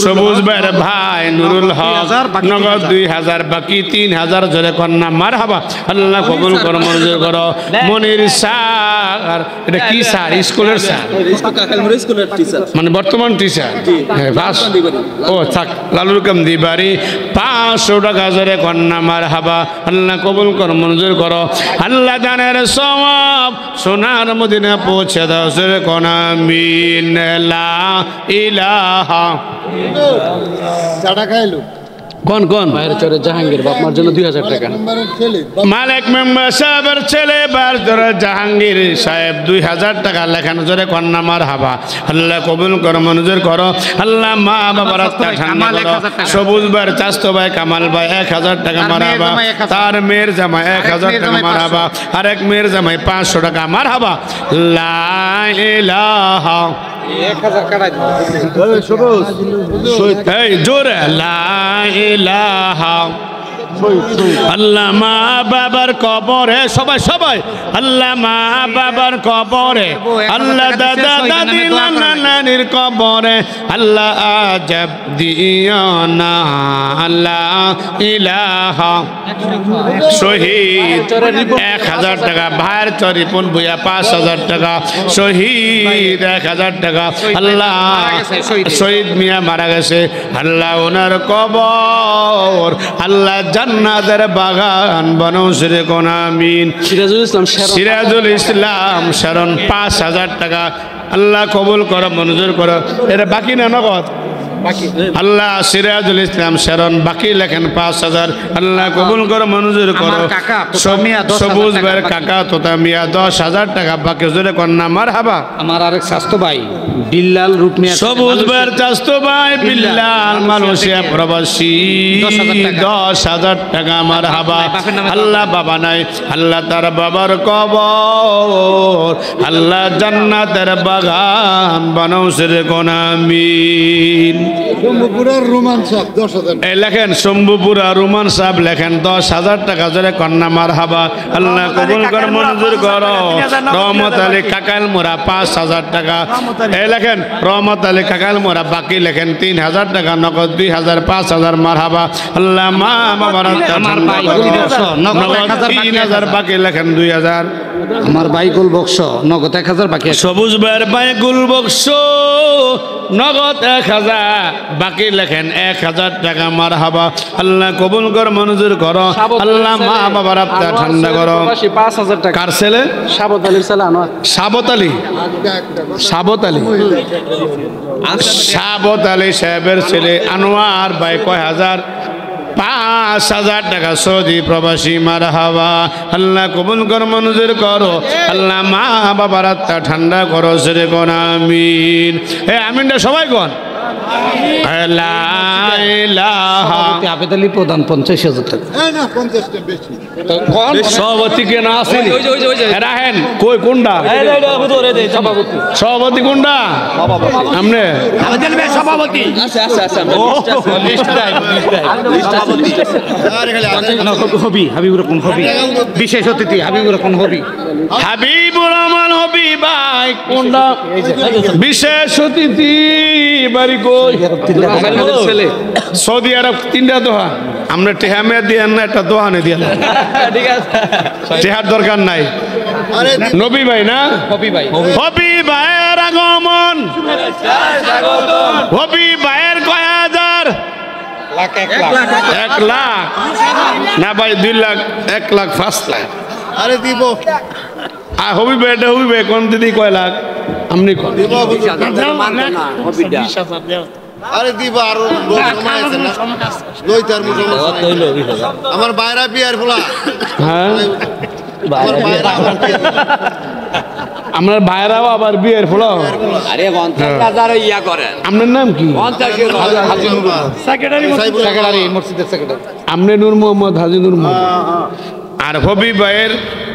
সবুজ ভাইয়ের ভাই নুরুল হক নগদ 2000 বাকি 3000 জোরে কন্যা মারহাবা আল্লাহ কবুল করো মঞ্জুর করো মনির স্যার এটা কি স্যার স্কুলের স্যার স্কুলের টিচার মানে বর্তমান টিচার ও থাক লালুর কামদি বাড়ি 500 টাকা জোরে কন্যা মারহাবা আল্লাহ কবুল করো মঞ্জুর করো আল্লাহ দানের সওয়াব সোনার মদিনা পৌঁছে দাও জোরে কোনা আমিন লা ইলাহা চাটা খাইলো কোন কোন বাইরে চরে জাহাঙ্গীর বাপমার জন্য 2000 টাকা মালিক মেম্বার সাহেবের ছেলে বার জোরে জাহাঙ্গীর সাহেব 2000 টাকা লেখান জোরে কন্যা মারহাবা আল্লাহ কবুল করো মঞ্জুর করো আল্লাহ মা বাবার আত্মা ঠান্ডা করো সবুজ ভাই চাস্তো ভাই কামাল ভাই 1000 টাকা মারহাবা তার মেয়ের জামাই 1000 টাকা মারহাবা আরেক মেয়ের জামাই 500 টাকা মারহাবা লা ইলাহা 1000 কাটাই এই জোরে লা ইলাহা আল্লাহ মা বাবার কবরে সবাই সবাই আল্লাহ মা বাবার কবরে আল্লাহ দাদা দাদি নানা নানির কবরে আল্লাহ আজব দিও না আল্লাহ ইলাহা শহীদ 1000 টাকা ভাইয়ের চরিপুন ভুইয়া 5000 টাকা শহীদ 1000 টাকা আল্লাহ শহীদ মিয়া মারা গেছে আল্লাহ ওনার কবর আল্লাহ জান্নাতের বাগান বানাও জোরে কোন আমিন সিরাজুল ইসলাম শরণ 5000 টাকা আল্লাহ কবুল করো মঞ্জুর করো এটা বাকি না নগদ আল্লাহ সিরাজুল ইসলাম শরণ বাকি লেখেন 5000 আল্লাহ কবুল করো মঞ্জুর করো সবুজ ভাইয়ের কাকা তোতা মিয়া 10000 টাকা বাকি জোরে কন্যা মারহাবা আমার আরেক স্বাস্থ্য ভাই বিল্লাল রূপমিয়া সবুজ ভাইয়ের চাস্তো ভাই বিল্লাল মালয়েশিয়া প্রবাসী 10000 টাকা মারহাবা আল্লাহ বাবা নাই আল্লাহ তার বাবার কবর আল্লাহ জান্নাতের বাগান বানাও জোরে কোন আমিন শম্ভুপুরার রোমান সাহেব 10000 এই লেখেন শম্ভুপুরা রোমান সাহেব লেখেন 10000 টাকা জোরে কন্যা মারহাবা আল্লাহ কবুল কর মঞ্জুর করো রহমত আলী কাকাল মোরা 5000 টাকা এই লেখেন রহমত আলী কাকাল মোরা বাকি লেখেন 3000 টাকা নগদ 2000 5000 মারহাবা আল্লাহ মা বাবার আমার ভাই নগদ 3000 বাকি লেখেন 2000 আমার ভাই গুল বক্স নগদ 1000 বাকি সবুজ ভাইয়ের ভাই গুল বক্স নগদ 1000 বাকি লেখেন 1000 টাকা মারহাবা আল্লাহ কবুল কর মঞ্জুর করো আল্লাহ মা বাবার আত্মা ঠান্ডা করো 5000 টাকা কার ছেলে সাবত আলীর ছেলে আনোয়ার সাবত আলী সাবত আলী সাবত আলী সাহেবের ছেলে আনোয়ার ভাই কয় হাজার 5000 টাকা সৌদি প্রবাসী মারহাবা আল্লাহ কবুল কর মঞ্জুর করো আল্লাহ মা বাবার আত্মা ঠান্ডা করো জোরে কোন আমিন এই আমিনটা সবাই কোন আবেদালি প্রধান 50000 টাকা না 50 টা বেশি সভাপতি কে না আছে রাহেন কই কোনটা সভাপতি কোনটা আমনে সভাপতি হবি হাবিবুর রহমান হবি বিশেষ অতিথি হাবিবুর রহমান হবি হাবিবুর রহমান হবি ভাই কোনটা বিশেষ অতিথি বাড়ি কই সৌদি আরব 3টা দোহা আমরা টেহামে দিয়ে না একটা দোহানে দিয়ে ঠিক আছে টেহার দরকার নাই নবী ভাই না হবি ভাইয়ের আগমন হবি ভাইয়ের কয় হাজার 1 লাখ না ভাই 2 লাখ 1 লাখ 5 লাখ আরে দিব হবি ভাই এটা হবি ভাই কোন দিদি কয় লাখ আমনি কোন আরে দিব আর লোক কমাইছে না লইতার মুজো আমার বাইরা বিয়ার ফুলা হ্যাঁ আমার বাইরা আমার ভাইরাও আবার বিয়ের ফুল আরে 50000 ইয়া করেন আপনার নাম কি 50 সেক্রেটারি মসজিদের সেক্রেটারি আমনে নূর মোহাম্মদ হাজি নূর মোহাম্মদ আর হবি ভাইয়ের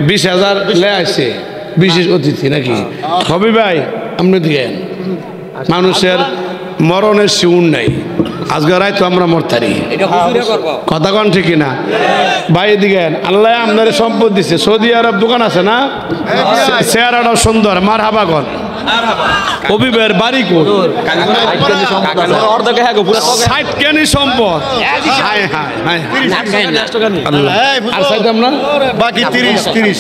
20000 লে আছে বিশেষ অতিথি নাকি হবি ভাই আপনি দিয়েন মানুষের মরণের শিউন নাই আজকে রাইতো আমরা মরতারি কথা কন ঠিক না ভাই এদিকে আল্লাহ আপনার সম্পদ দিছে সৌদি আরব দোকান আছে না চেহারাটাও সুন্দর মারহাবা কর হবিবের বাড়ি কই 60 কেনি সম্পদ হায় হায় হায় আল্লাহ আর চাইতাম না বাকি 30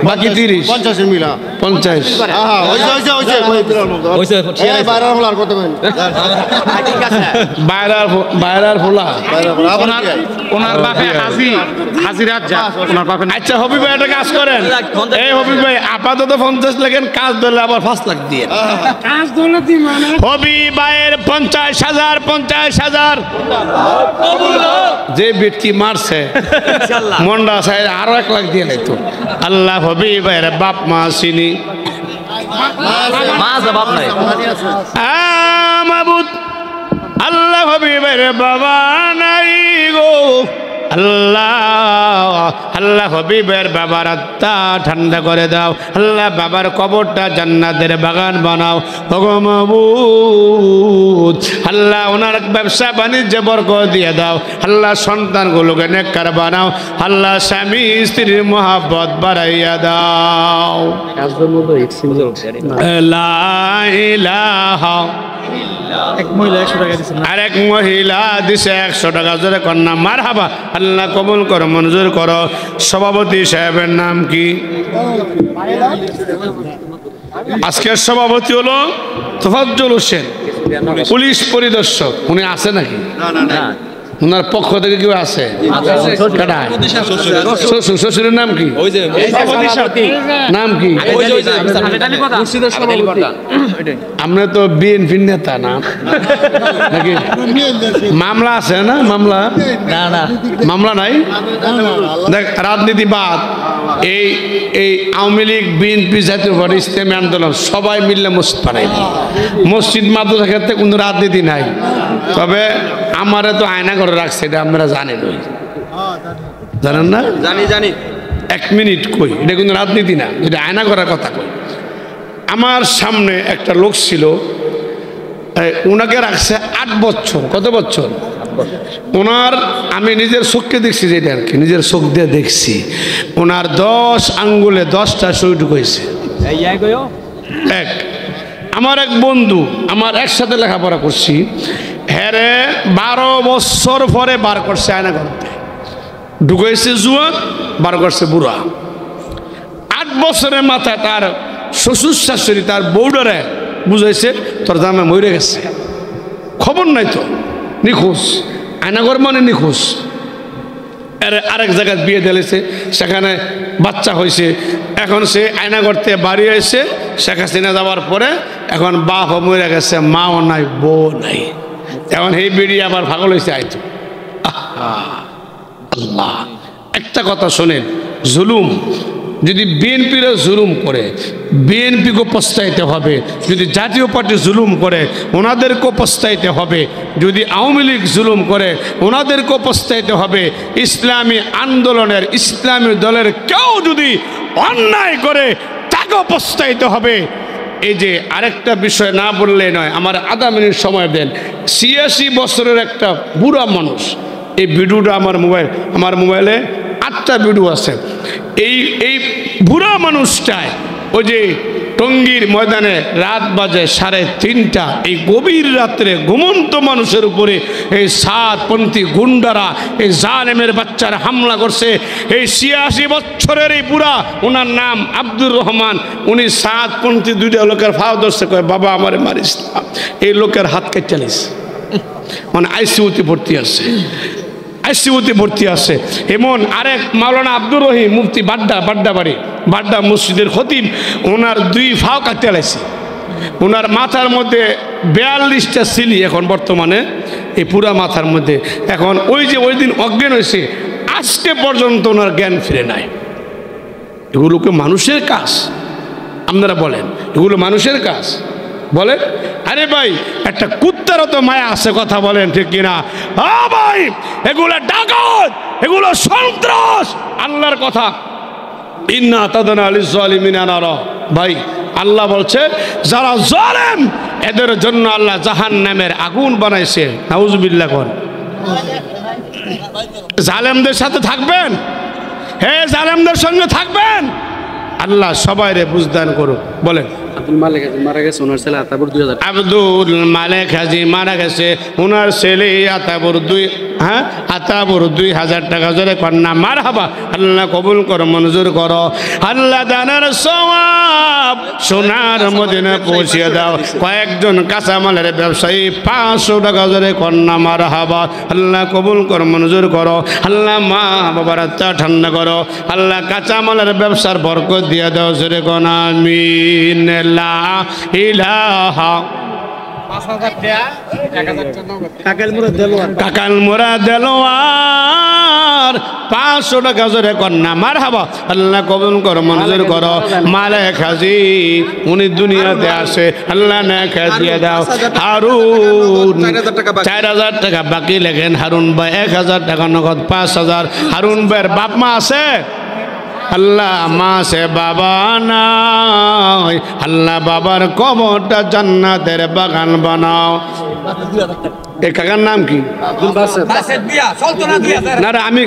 বাকি 30 50 মিলা 50 হ্যাঁ হইছে বাইরে আর কত কইন বাইরার ফোলা ওনার বাপে হাজিরাত যা ওনার বাপে আচ্ছা হবিব ভাই একটা কাজ করেন এই হবিব ভাই আপাতত 50 লাখেন কাজ ধরলে আবার 5 লাখ দিয়ে কাজ দৌলত দি মানে হবিব ভাইয়ের 50,000 যে ব্যক্তি মারছে মন্ডা সাহেব আরো 1 লাখ দিয়ে নাই তো আল্লাহ হবিব ভাইয়ের বাপ মা চিনি মাবুদ আল্লাহ হবিবের বাবা নাই গো আল্লাহ আল্লাহ হবিবের বাবার আত্মা ঠান্ডা করে দাও আল্লাহ বাবার কবরটা জান্নাতের বাগান বানাও ওগো মাবুদ আল্লাহ ওনার ব্যবসা বাণিজ্য বরকত দিয়ে দাও আল্লাহ সন্তানগুলোকে নেককার বানাও আল্লাহ স্বামী স্ত্রীর মহব্বত বাড়াইয়া দাও লা ইলাহা আর এক মহিলা দিছে 100 টাকা জোরে কন্যা মারহাবা আল্লাহ কবুল করো মঞ্জুর করো সভাপতি সাহেবের নাম কি আজকের সভাপতি হলো তোফাজ্জল হোসেন পুলিশ পরিদর্শক উনি আছে নাকি ওনার পক্ষ থেকে কেউ আছে শ্বশুরের নাম কি নাম কি আমরা তো বিএনপির নেতা না নাকি মামলা আছে না মামলা নাই দেখ রাজনীতিবাদ এই আওয়ামী লীগ বিএনপি জাতীয় পার্টি ইসলামী আন্দোলন সবাই মিললে মসজিদ বানাই মসজিদ মাদ্রাসার ক্ষেত্রে কোনো রাজনীতি নাই তবে আমারে তো আয়না করে রাখছে এটা আপনারা জানেন ওই জানেন না জানি 1 মিনিট কই এটা কোনো রাজনীতি না এটা আয়না করার কথা কই আমার সামনে একটা লোক ছিল ওনাকে রাখছে 8 বছর কত বছর ওনার আমি নিজের চোখকে দেখছি যেটা আর কি নিজের চোখ দিয়ে দেখছি ওনার 10 আঙ্গুলে 10টা সুই ঢুকাইছে এক আমার এক বন্ধু আমার একসাথে লেখাপড়া করছি হ্যারে 12 বছর পরে বার করছে আয়না করতে ঢুকাইছে জুয়া বার করছে বুড়া 8 বছরের মাথায় তার শ্বশুর শাশুড়ি তার বউডারে বুঝাইছে তোর জামা মরে গেছে খবর নাই তো নিখোঁজ আয়নাঘর মানে নিখোঁজ আরেক জায়গায় বিয়ে দিয়েছে সেখানে বাচ্চা হয়েছে এখন সে আয়নাঘর থেকে বাড়ি এসে শেখ হাসিনা যাওয়ার পরে এখন বাপ মরে গেছে মাও নাই বউ নাই এখন এই বিড়ি আবার পাগল হয়েছে আইতো আল্লাহ একটা কথা শোনেন জুলুম যদি বিএনপিরা জুলুম করে বিএনপিকে পস্তাইতে হবে যদি জাতীয় পার্টি জুলুম করে ওনাদেরকেও পস্তাইতে হবে যদি আওয়ামী লীগ জুলুম করে ওনাদেরকেও পস্তাইতে হবে ইসলামী আন্দোলনের ইসলামী দলের কেউ যদি অন্যায় করে তাকেও পস্তাইতে হবে এই যে আরেকটা বিষয় না বললে নয় আমার আধা মিনিট সময় দেন 86 বছরের একটা বুড়া মানুষ এই ভিডিওটা আমার মোবাইলে 8টা ভিডিও আছে এই বুড়া মানুষটায় ওই যে টঙ্গীর ময়দানে রাত বাজে 3:30 এই গভীর রাত্রে ঘুমন্ত মানুষের উপরে এই সাতপন্থী গুন্ডারা এই জালেমের বাচ্চারা হামলা করছে এই 86 বছরের এই বুড়া ওনার নাম আব্দুর রহমান উনি সাতপন্থী 2টা লোকের ফাও ধরছে কয় বাবা আমারে মারিস না এই লোকের হাত কেটে নিস মানে আইসিইউতে ভর্তি আছে এমন আরেক মাওলানা আব্দুর রহিম মুফতি বাড্ডা মসজিদের খতিব ওনার 2 ফাও কাটতে লাইছে ওনার মাথার মধ্যে 42টা সিলি এখন বর্তমানে এই পুরা মাথার মধ্যে এখন ওই দিন অজ্ঞান হয়েছে আজকে পর্যন্ত ওনার জ্ঞান ফিরে নাই এগুলোকে মানুষের কাজ আপনারা বলেন এগুলো মানুষের কাজ বলেন আরে ভাই একটা কুত্তারও তো মায়া আছে কথা বলেন ঠিক কিনা ভাই এগুলো ডাকাত এগুলো সন্ত্রাস আল্লাহর কথা ইন্না তাদনা লিজ জালিমিনা নারা ভাই আল্লাহ বলছে যারা জালেম এদের জন্য আল্লাহ জাহান্নামের আগুন বানাইছে নাউজুবিল্লাহ কোন জালেমদের সাথে থাকবেন হে জালেমদের সঙ্গে থাকবেন আল্লাহ সবাইরে বুঝদান করুক বলেন আব্দুল মালিক হাজি মারা গেছে ওনার ছেলে আতাবুর 2000 আব্দুল মালিক হাজি মারা গেছে ওনার ছেলে আতাবুর 2000 টাকা জোরে কন্যা মারহাবা আল্লাহ কবুল করো মঞ্জুর করো আল্লাহ দানের সওয়াব সোনার মদিনা পৌঁছিয়ে দাও কয়েকজন কাঁচামালের ব্যবসায়ী 500 টাকা জোরে কন্যা মারহাবা আল্লাহ কবুল করো মঞ্জুর করো আল্লাহ মা বাবার আত্মা ঠান্ডা করো আল্লাহ কাঁচামালের ব্যবসার বরকত দিয়ে দাও জোরে কোন আমিন লা ইলাহা কাকাল মোরা দেলোয়ার 500 টাকা জোরে কন্যা মারহাবা আল্লাহ কবুল করো মঞ্জুর করো মালিক হাজি উনি দুনিয়াতে আসে আল্লাহ নেক দিয়ে দাও হারুন 4000 টাকা বাকি লেখেন হারুন ভাই 1000 টাকা নগদ 5000 হারুন ভাইয়ের বাপ মা আছে আল্লাহ মা সে বাবা নাই আল্লাহ বাবার কবরটা জান্নাতের বাগান বানাও এই কাকার নাম কি বাসের দিয়া চলতো না 2000 না আমি